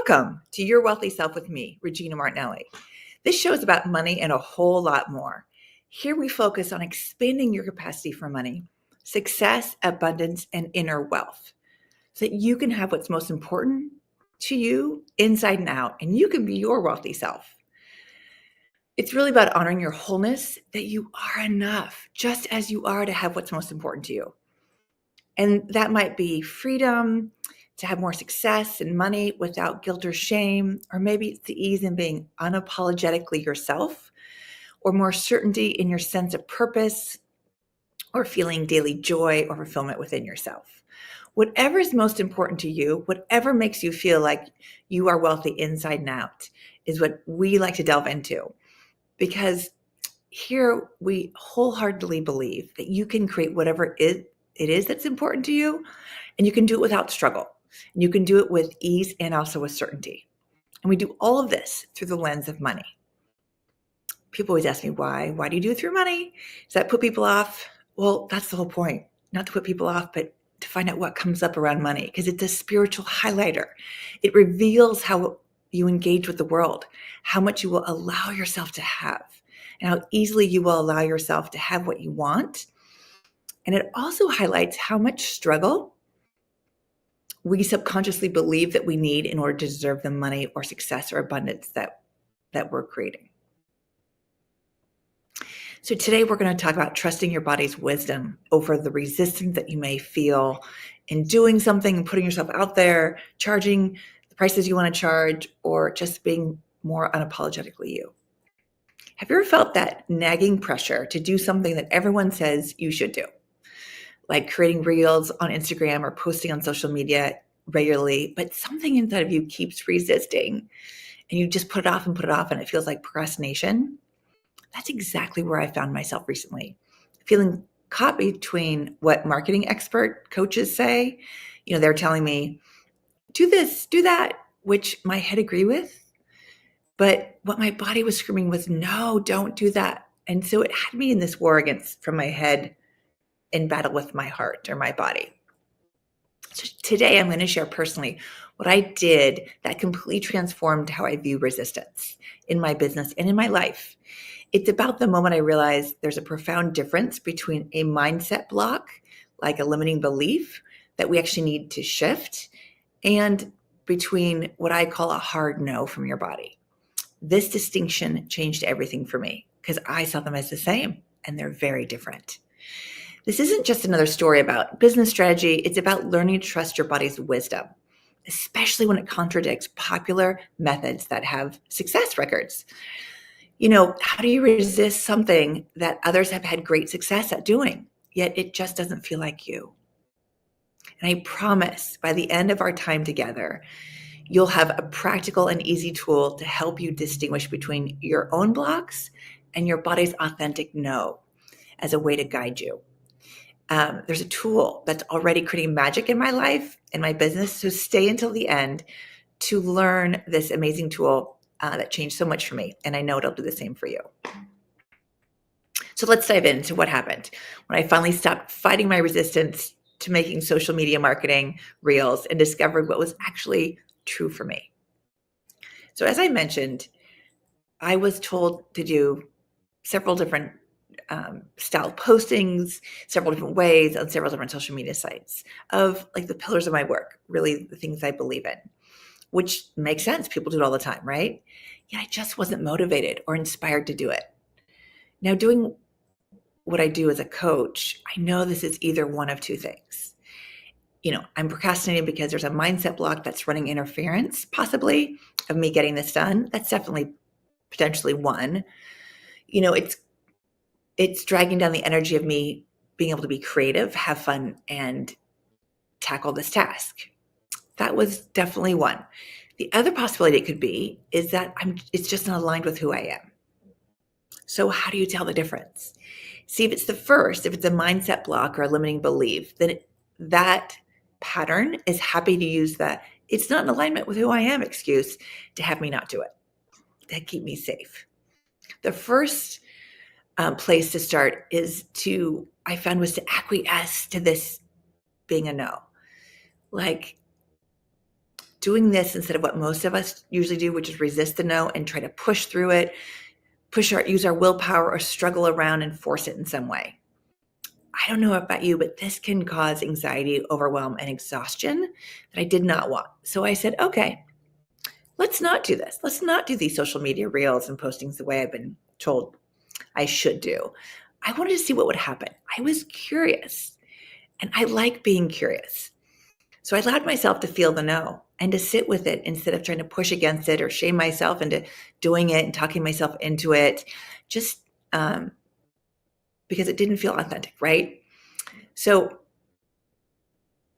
Welcome to Your Wealthy Self with me, Regina Martinelli. This show is about money and a whole lot more. Here we focus on expanding your capacity for money, success, abundance, and inner wealth so that you can have what's most important to you inside and out, and you can be your wealthy self. It's really about honoring your wholeness, that you are enough just as you are to have what's most important to you. And that might be freedom, to have more success and money without guilt or shame, or maybe it's the ease in being unapologetically yourself, or more certainty in your sense of purpose, or feeling daily joy or fulfillment within yourself. Whatever is most important to you, whatever makes you feel like you are wealthy inside and out, is what we like to delve into. Because here we wholeheartedly believe that you can create whatever it is that's important to you, and you can do it without struggle. And you can do it with ease and also with certainty. And we do all of this through the lens of money. People always ask me why. Why do you do it through money? Does that put people off? Well, that's the whole point. Not to put people off, but to find out what comes up around money, because it's a spiritual highlighter. It reveals how you engage with the world, how much you will allow yourself to have, and how easily you will allow yourself to have what you want. And it also highlights how much struggle we subconsciously believe that we need in order to deserve the money or success or abundance that we're creating. So today we're going to talk about trusting your body's wisdom over the resistance that you may feel in doing something and putting yourself out there, charging the prices you want to charge, or just being more unapologetically you. Have you ever felt that nagging pressure to do something that everyone says you should do? Like creating reels on Instagram or posting on social media regularly, but something inside of you keeps resisting and you just put it off and it feels like procrastination. That's exactly where I found myself recently, feeling caught between what marketing expert coaches say. They're telling me, do this, do that, which my head agreed with. But what my body was screaming was, no, don't do that. And so it had me in this war from my head in battle with my heart or my body. So today I'm going to share personally what I did that completely transformed how I view resistance in my business and in my life. It's about the moment I realized there's a profound difference between a mindset block, like a limiting belief that we actually need to shift, and between what I call a hard no from your body. This distinction changed everything for me because I saw them as the same and they're very different. This isn't just another story about business strategy. It's about learning to trust your body's wisdom, especially when it contradicts popular methods that have success records. How do you resist something that others have had great success at doing, yet it just doesn't feel like you? And I promise by the end of our time together, you'll have a practical and easy tool to help you distinguish between your own blocks and your body's authentic no as a way to guide you. There's a tool that's already creating magic in my life and my business. So stay until the end to learn this amazing tool that changed so much for me. And I know it'll do the same for you. So let's dive into what happened when I finally stopped fighting my resistance to making social media marketing reels and discovered what was actually true for me. So as I mentioned, I was told to do several different style postings, several different ways on several different social media sites of like the pillars of my work, really the things I believe in, which makes sense. People do it all the time, right? Yet I just wasn't motivated or inspired to do it. Now, doing what I do as a coach, I know this is either one of two things. I'm procrastinating because there's a mindset block that's running interference, possibly, of me getting this done. That's definitely potentially one. It's dragging down the energy of me being able to be creative, have fun, and tackle this task. That was definitely one. The other possibility it could be is that it's just not aligned with who I am. So how do you tell the difference? See, if it's the first, if it's a mindset block or a limiting belief, then that pattern is happy to use that it's not in alignment with who I am excuse to have me not do it, to keep me safe. The first place to start I found was to acquiesce to this being a no. Like, doing this instead of what most of us usually do, which is resist the no and try to push through it, use our willpower or struggle around and force it in some way. I don't know about you, but this can cause anxiety, overwhelm, and exhaustion that I did not want. So I said, okay, let's not do this. Let's not do these social media reels and postings the way I've been told I should do. I wanted to see what would happen. I was curious, and I like being curious. So I allowed myself to feel the no and to sit with it instead of trying to push against it or shame myself into doing it and talking myself into it, just because it didn't feel authentic, right? So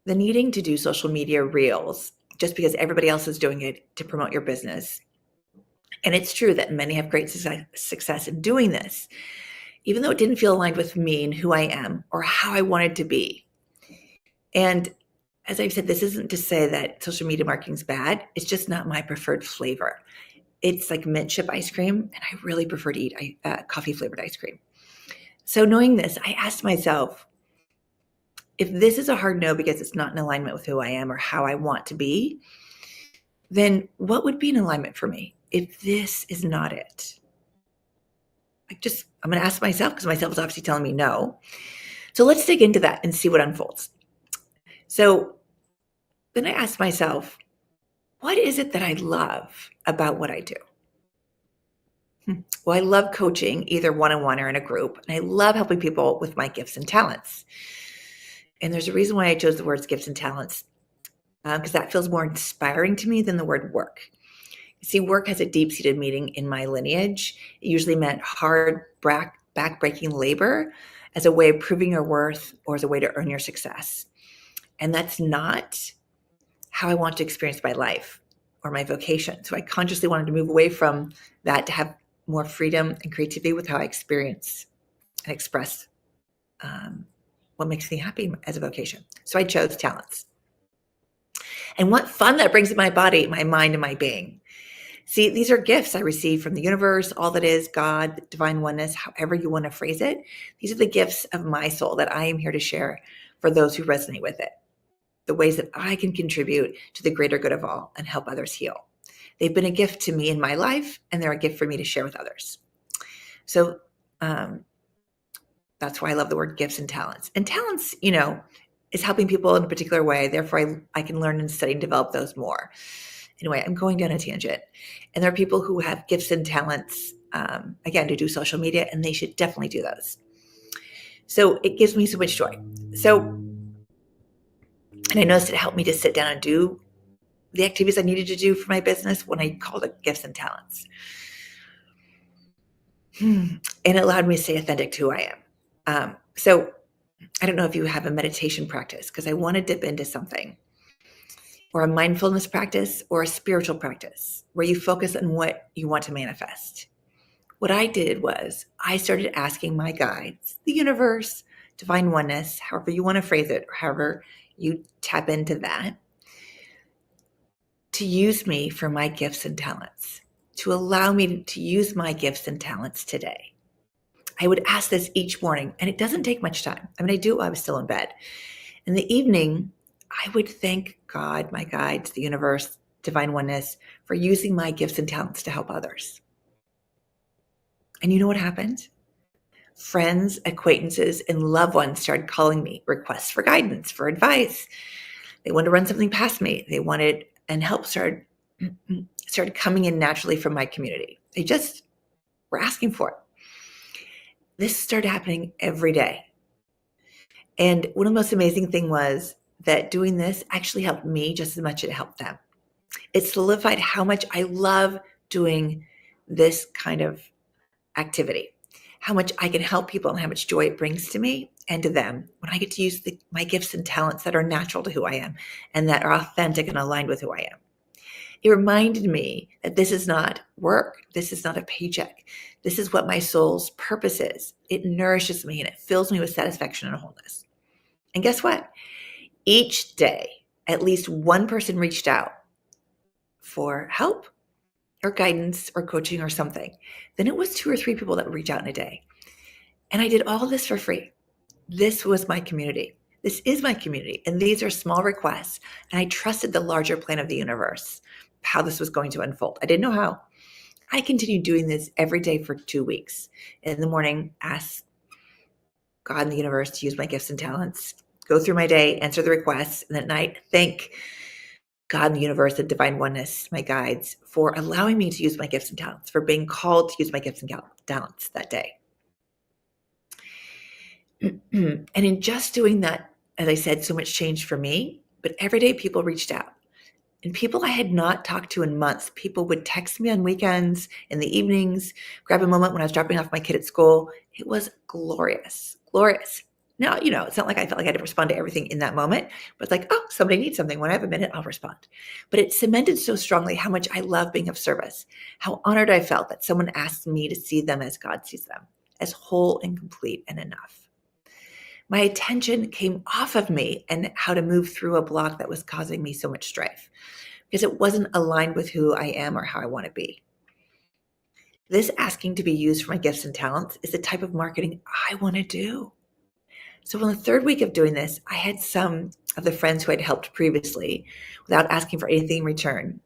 the needing to do social media reels just because everybody else is doing it to promote your business. And it's true that many have great success in doing this, even though it didn't feel aligned with me and who I am or how I wanted to be. And as I've said, this isn't to say that social media marketing is bad. It's just not my preferred flavor. It's like mint chip ice cream, and I really prefer to eat coffee flavored ice cream. So knowing this, I asked myself, if this is a hard no because it's not in alignment with who I am or how I want to be, then what would be in alignment for me if this is not it? I'm going to ask myself because myself is obviously telling me no. So let's dig into that and see what unfolds. So then I asked myself, what is it that I love about what I do? Well, I love coaching either one-on-one or in a group, and I love helping people with my gifts and talents. And there's a reason why I chose the words gifts and talents, because that feels more inspiring to me than the word work. You see, work has a deep-seated meaning in my lineage. It usually meant hard, back-breaking labor as a way of proving your worth or as a way to earn your success. And that's not how I want to experience my life or my vocation. So I consciously wanted to move away from that to have more freedom and creativity with how I experience and express what makes me happy as a vocation. So I chose talents. And what fun that brings in my body, my mind, and my being. See, these are gifts I receive from the universe, all that is, God, divine oneness, however you want to phrase it. These are the gifts of my soul that I am here to share for those who resonate with it. The ways that I can contribute to the greater good of all and help others heal. They've been a gift to me in my life, and they're a gift for me to share with others. So that's why I love the word gifts and talents. And talents, is helping people in a particular way. Therefore, I can learn and study and develop those more. Anyway, I'm going down a tangent. And there are people who have gifts and talents, again, to do social media, and they should definitely do those. So it gives me so much joy. And I noticed it helped me to sit down and do the activities I needed to do for my business when I called it gifts and talents. And it allowed me to stay authentic to who I am. So I don't know if you have a meditation practice, because I want to dip into something, or a mindfulness practice or a spiritual practice where you focus on what you want to manifest. What I did was I started asking my guides, the universe, divine oneness, however you want to phrase it, or however you tap into that, to use me for my gifts and talents, to allow me to use my gifts and talents today. I would ask this each morning, and it doesn't take much time. I mean, I do it while I was still in bed. In the evening, I would thank God, my guides, the universe, divine oneness, for using my gifts and talents to help others. And you know what happened? Friends, acquaintances, and loved ones started calling me, requests for guidance, for advice. They wanted to run something past me. They wanted, and help started coming in naturally from my community. They just were asking for it. This started happening every day. And one of the most amazing things was that doing this actually helped me just as much as it helped them. It solidified how much I love doing this kind of activity, how much I can help people and how much joy it brings to me and to them when I get to use my gifts and talents that are natural to who I am and that are authentic and aligned with who I am. It reminded me that this is not work. This is not a paycheck. This is what my soul's purpose is. It nourishes me and it fills me with satisfaction and wholeness. And guess what? Each day, at least one person reached out for help or guidance or coaching or something. Then it was 2 or 3 people that would reach out in a day. And I did all this for free. This was my community. This is my community, and these are small requests. And I trusted the larger plan of the universe, how this was going to unfold. I didn't know how. I continued doing this every day for 2 weeks. In the morning, ask God and the universe to use my gifts and talents, go through my day, answer the requests, and at night, thank God and the universe, the divine oneness, my guides, for allowing me to use my gifts and talents, for being called to use my gifts and talents that day. And in just doing that, as I said, so much changed for me. But every day people reached out. And people I had not talked to in months, people would text me on weekends, in the evenings, grab a moment when I was dropping off my kid at school. It was glorious, glorious. Now, it's not like I felt like I had to respond to everything in that moment, but it's like, oh, somebody needs something. When I have a minute, I'll respond. But it cemented so strongly how much I love being of service, how honored I felt that someone asked me to see them as God sees them, as whole and complete and enough. My attention came off of me and how to move through a block that was causing me so much strife because it wasn't aligned with who I am or how I want to be. This asking to be used for my gifts and talents is the type of marketing I want to do. So in the third week of doing this, I had some of the friends who I'd helped previously without asking for anything in return.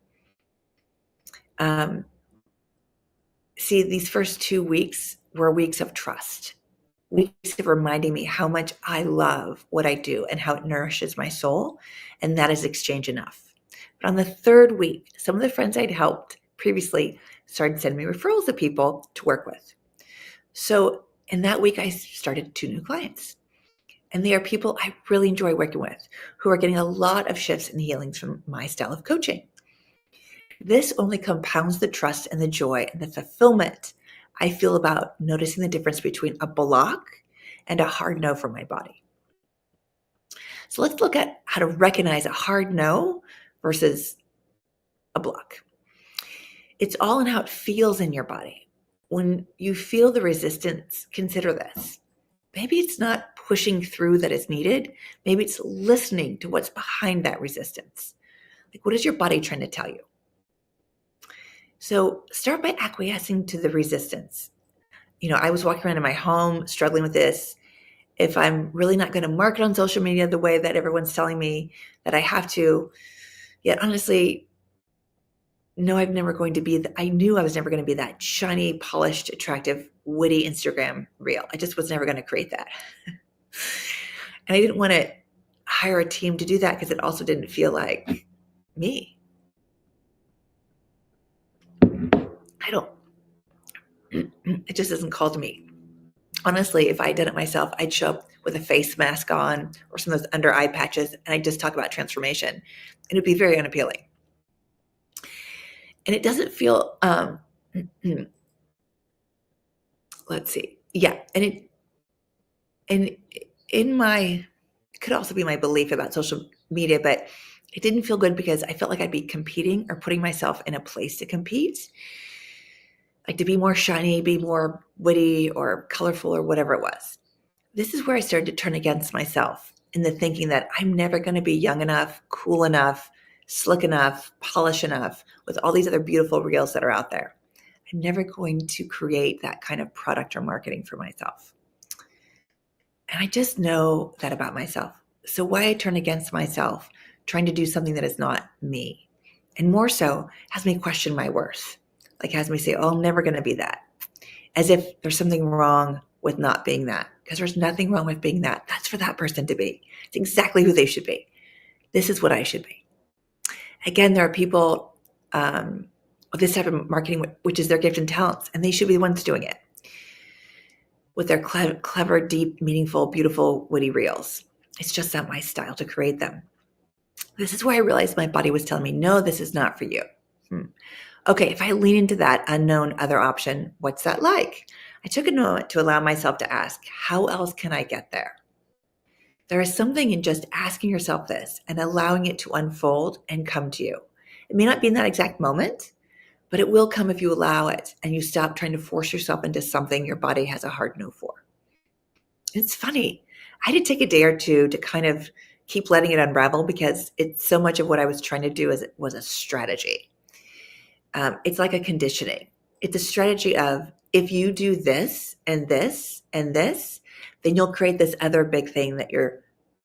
See, these first 2 weeks were weeks of trust. Weeks of reminding me how much I love what I do and how it nourishes my soul, and that is exchange enough. But on the third week, some of the friends I'd helped previously started sending me referrals of people to work with. So in that week, I started 2 new clients. And they are people I really enjoy working with who are getting a lot of shifts and healings from my style of coaching. This only compounds the trust and the joy and the fulfillment I feel about noticing the difference between a block and a hard no from my body. So let's look at how to recognize a hard no versus a block. It's all in how it feels in your body. When you feel the resistance, consider this. Maybe it's not pushing through that is needed. Maybe it's listening to what's behind that resistance. Like, what is your body trying to tell you? So start by acquiescing to the resistance. I was walking around in my home struggling with this. If I'm really not going to market on social media the way that everyone's telling me that I have to, yet honestly, no, I knew I was never going to be that shiny, polished, attractive, witty Instagram reel. I just was never going to create that. And I didn't want to hire a team to do that because it also didn't feel like me. It just isn't called to me. Honestly, if I did it myself, I'd show up with a face mask on or some of those under eye patches, and I'd just talk about transformation. And it'd be very unappealing. And it doesn't feel, let's see. Yeah. And it could also be my belief about social media, but it didn't feel good because I felt like I'd be competing or putting myself in a place to compete. Like to be more shiny, be more witty or colorful or whatever it was. This is where I started to turn against myself in the thinking that I'm never going to be young enough, cool enough, slick enough, polished enough with all these other beautiful reels that are out there. I'm never going to create that kind of product or marketing for myself. And I just know that about myself. So why I turn against myself, trying to do something that is not me, and more so has me question my worth. Like has me say, oh, I'm never going to be that. As if there's something wrong with not being that. Because there's nothing wrong with being that. That's for that person to be. It's exactly who they should be. This is what I should be. Again, there are people with this type of marketing, which is their gift and talents, and they should be the ones doing it with their clever, deep, meaningful, beautiful, witty reels. It's just not my style to create them. This is where I realized my body was telling me, no, this is not for you. Okay, if I lean into that unknown other option, what's that like? I took a moment to allow myself to ask, how else can I get there? There is something in just asking yourself this and allowing it to unfold and come to you. It may not be in that exact moment, but it will come if you allow it and you stop trying to force yourself into something your body has a hard no for. It's funny. I had to take a day or two to kind of keep letting it unravel because it's so much of what I was trying to do was a strategy. It's like a conditioning. It's a strategy of if you do this and this and this, then you'll create this other big thing that you're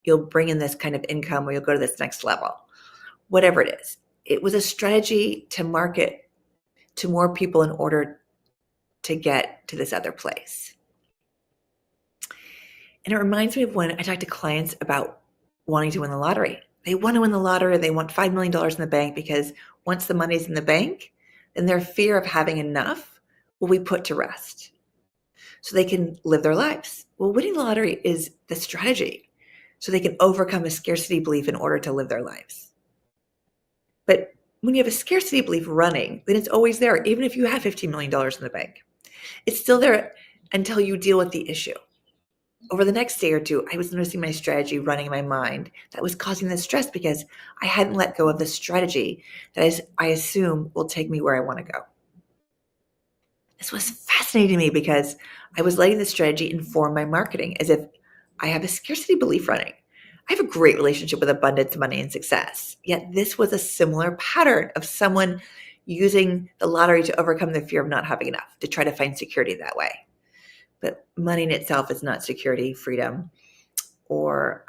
you'll bring in this kind of income or you'll go to this next level, whatever it is. It was a strategy to market to more people in order to get to this other place. And it reminds me of when I talk to clients about wanting to win the lottery. They want to win the lottery. They want $5 million in the bank because once the money's in the bank, then their fear of having enough will be put to rest so they can live their lives. Well, winning the lottery is the strategy so they can overcome a scarcity belief in order to live their lives. But when you have a scarcity belief running, then it's always there, even if you have $15 million in the bank. It's still there until you deal with the issue. Over the next day or two, I was noticing my strategy running in my mind that was causing the stress because I hadn't let go of the strategy that I assume will take me where I want to go. This was fascinating to me because I was letting the strategy inform my marketing as if I have a scarcity belief running. I have a great relationship with abundance, money, and success. Yet this was a similar pattern of someone using the lottery to overcome the fear of not having enough, to try to find security that way. But money in itself is not security, freedom, or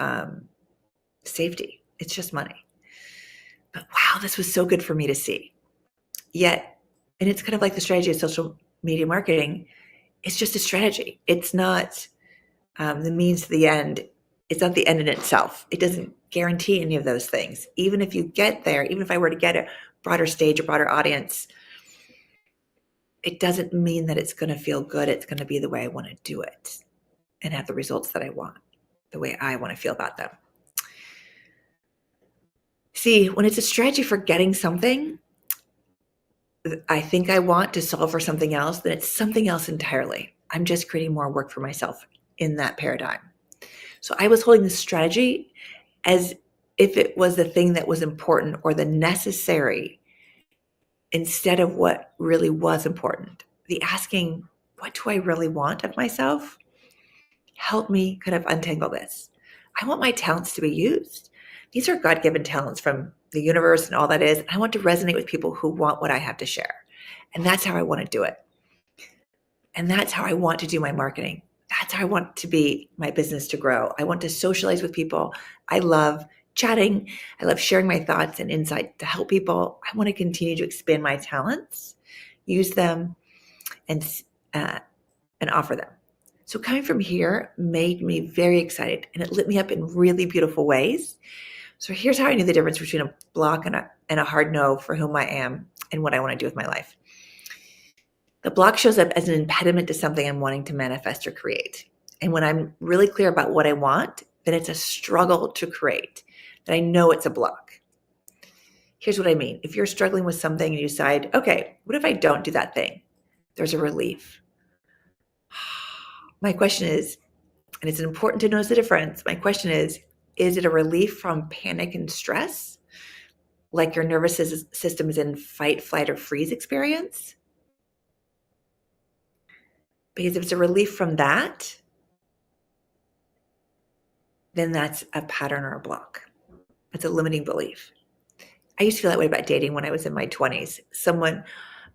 safety. It's just money. But wow, this was so good for me to see. Yet, and it's kind of like the strategy of social media marketing. It's just a strategy. It's not the means to the end. It's not the end in itself. It doesn't guarantee any of those things. Even if you get there, even if I were to get a broader stage, a broader audience, it doesn't mean that it's going to feel good. It's going to be the way I want to do it and have the results that I want, the way I want to feel about them. See, when it's a strategy for getting something I think I want to solve for something else, then it's something else entirely. I'm just creating more work for myself in that paradigm. So I was holding this strategy as if it was the thing that was important or the necessary instead of what really was important. The asking, what do I really want of myself? Help me kind of untangle this. I want my talents to be used. These are God-given talents from the universe and all that is. I want to resonate with people who want what I have to share. And that's how I want to do it. And that's how I want to do my marketing. That's how I want to be my business to grow. I want to socialize with people. I love chatting. I love sharing my thoughts and insight to help people. I want to continue to expand my talents, use them, and offer them. So coming from here made me very excited, and it lit me up in really beautiful ways. So here's how I knew the difference between a block and a hard no for whom I am and what I want to do with my life. The block shows up as an impediment to something I'm wanting to manifest or create. And when I'm really clear about what I want, then it's a struggle to create. Then I know it's a block. Here's what I mean. If you're struggling with something and you decide, okay, what if I don't do that thing? There's a relief. My question is, and it's important to notice the difference, my question is it a relief from panic and stress? Like your nervous system is in fight, flight, or freeze experience? Because if it's a relief from that, then that's a pattern or a block. It's a limiting belief. I used to feel that way about dating when I was in my 20s.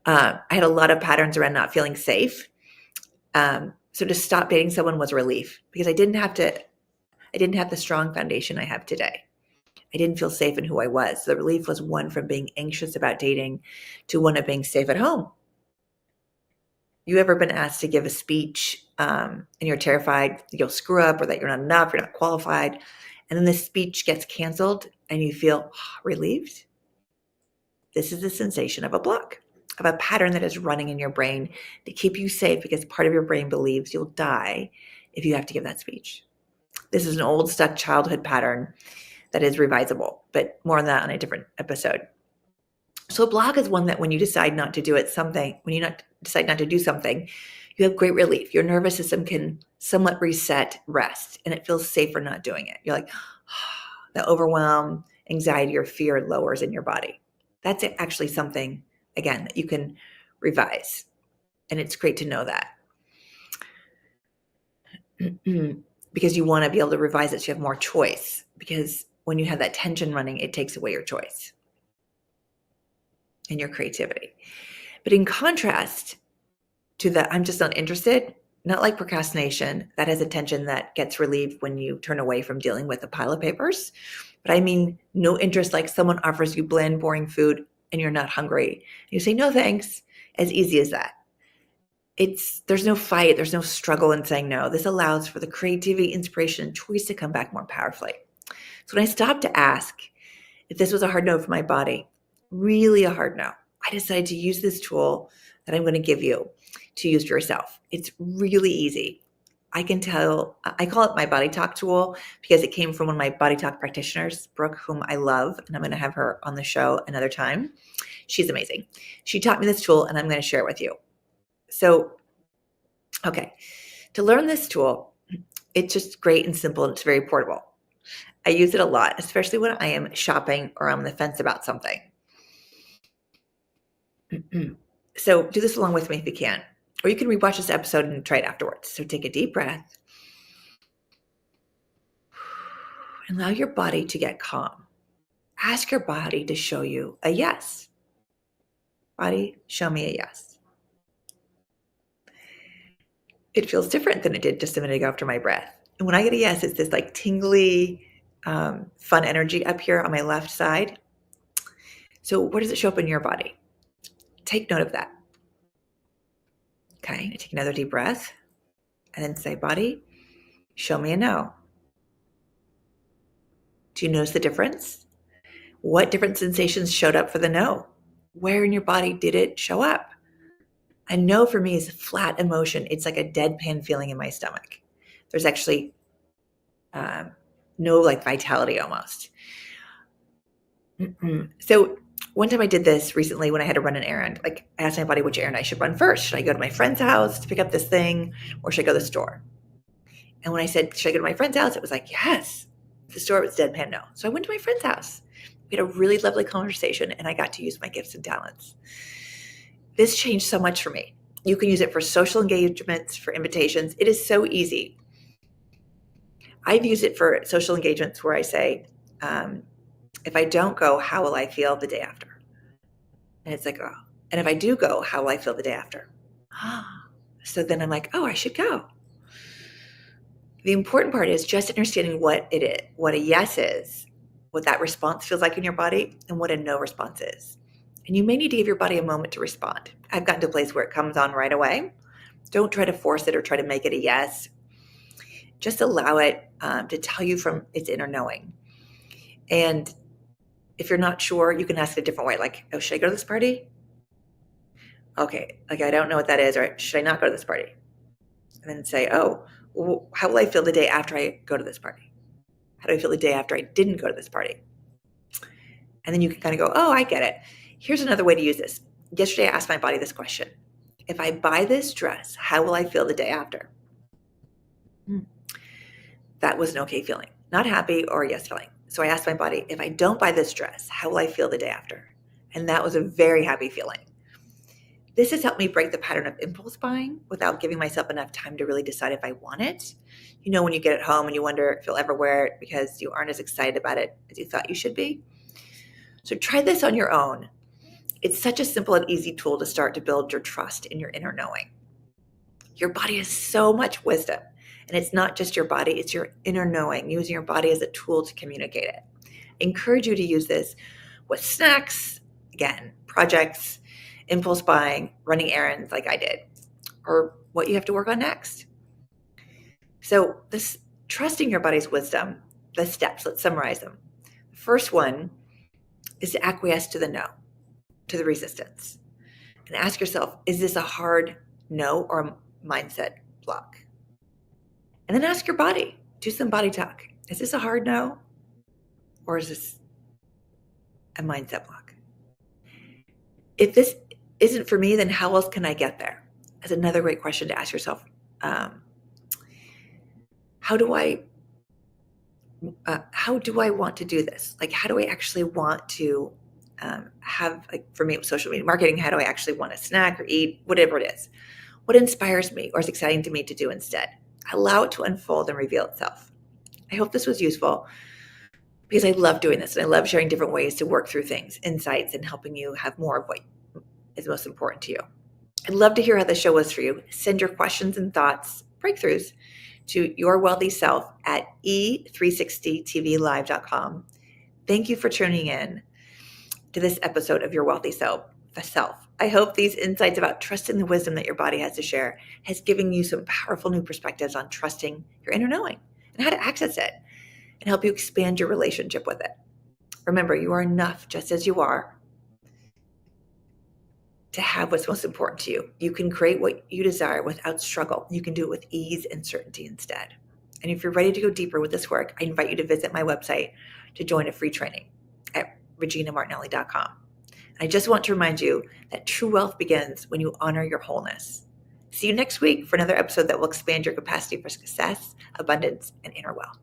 I had a lot of patterns around not feeling safe. So to stop dating someone was a relief because I didn't have the strong foundation I have today. I didn't feel safe in who I was. The relief was one from being anxious about dating to one of being safe at home. You ever been asked to give a speech and you're terrified you'll screw up or that you're not enough, you're not qualified, and then the speech gets canceled and you feel relieved? This is the sensation of a block, of a pattern that is running in your brain to keep you safe because part of your brain believes you'll die if you have to give that speech. This is an old, stuck childhood pattern that is revisable, but more on that on a different episode. So a block is one that when you decide not to do decide not to do something, you have great relief. Your nervous system can somewhat reset, rest, and it feels safer not doing it. You're like, the overwhelm, anxiety, or fear lowers in your body. That's actually something, again, that you can revise. And it's great to know that. Because you want to be able to revise it so you have more choice. Because when you have that tension running, it takes away your choice and your creativity. But in contrast to the I'm just not interested, Not like procrastination. That has a tension that gets relieved when you turn away from dealing with a pile of papers. But I mean, no interest, like someone offers you bland, boring food and you're not hungry. You say, no, thanks. As easy as that. There's no fight, there's no struggle in saying no. This allows for the creativity, inspiration, and choice to come back more powerfully. So when I stopped to ask if this was a hard no for my body, really a hard no, I decided to use this tool that I'm going to give you to use for yourself. It's really easy. I call it my body talk tool because it came from one of my body talk practitioners, Brooke, whom I love, and I'm going to have her on the show another time. She's amazing. She taught me this tool and I'm going to share it with you. So, okay, to learn this tool, it's just great and simple and it's very portable. I use it a lot, especially when I am shopping or I'm on the fence about something. So do this along with me if you can. Or you can rewatch this episode and try it afterwards. So take a deep breath and allow your body to get calm. Ask your body to show you a yes. Body, show me a yes. It feels different than it did just a minute ago after my breath. And when I get a yes, it's this like tingly, fun energy up here on my left side. So where does it show up in your body? Take note of that. Okay, take another deep breath and then say, body, show me a no. Do you notice the difference? What different sensations showed up for the no? Where in your body did it show up? A no for me is a flat emotion. It's like a deadpan feeling in my stomach. There's actually no like vitality almost. So one time I did this recently when I had to run an errand. Like I asked my body which errand I should run first. Should I go to my friend's house to pick up this thing or should I go to the store? And when I said, should I go to my friend's house? It was like, yes. The store was deadpan no. So I went to my friend's house. We had a really lovely conversation and I got to use my gifts and talents. This changed so much for me. You can use it for social engagements, for invitations. It is so easy. I've used it for social engagements where I say, if I don't go, how will I feel the day after? And it's like, oh. And if I do go, how will I feel the day after? So then I'm like, oh, I should go. The important part is just understanding what it is, what a yes is, what that response feels like in your body, and what a no response is. And you may need to give your body a moment to respond. I've gotten to a place where it comes on right away. Don't try to force it or try to make it a yes. Just allow it to tell you from its inner knowing. And if you're not sure, you can ask it a different way. Like, oh, should I go to this party? Okay, like I don't know what that is. Or should I not go to this party? And then say, oh, well, how will I feel the day after I go to this party? How do I feel the day after I didn't go to this party? And then you can kind of go, oh, I get it. Here's another way to use this. Yesterday, I asked my body this question. If I buy this dress, how will I feel the day after? That was an okay feeling. Not happy or a yes feeling. So I asked my body, if I don't buy this dress, how will I feel the day after? And that was a very happy feeling. This has helped me break the pattern of impulse buying without giving myself enough time to really decide if I want it. You know, when you get it home and you wonder if you'll ever wear it because you aren't as excited about it as you thought you should be. So try this on your own. It's such a simple and easy tool to start to build your trust in your inner knowing. Your body has so much wisdom, and it's not just your body, it's your inner knowing, using your body as a tool to communicate it. I encourage you to use this with snacks, again, projects, impulse buying, running errands like I did, or what you have to work on next. So this trusting your body's wisdom, the steps, let's summarize them. The first one is to acquiesce to the no, to the resistance. And ask yourself, is this a hard no or a mindset block? And then ask your body, do some body talk. Is this a hard no? Or is this a mindset block? If this isn't for me, then how else can I get there? That's another great question to ask yourself. How do I want to do this? Like, how do I actually want to have, like for me, social media marketing, how do I actually want to snack or eat, whatever it is? What inspires me or is exciting to me to do instead? Allow it to unfold and reveal itself. I hope this was useful because I love doing this and I love sharing different ways to work through things, insights, and helping you have more of what is most important to you. I'd love to hear how the show was for you. Send your questions and thoughts, breakthroughs, to yourwealthyself at e360tvlive.com. Thank you for tuning in to this episode of Your Wealthy Self. I hope these insights about trusting the wisdom that your body has to share has given you some powerful new perspectives on trusting your inner knowing and how to access it and help you expand your relationship with it. Remember, you are enough just as you are to have what's most important to you. You can create what you desire without struggle. You can do it with ease and certainty instead. And if you're ready to go deeper with this work, I invite you to visit my website to join a free training at reginamartinelli.com. I just want to remind you that true wealth begins when you honor your wholeness. See you next week for another episode that will expand your capacity for success, abundance, and inner wealth.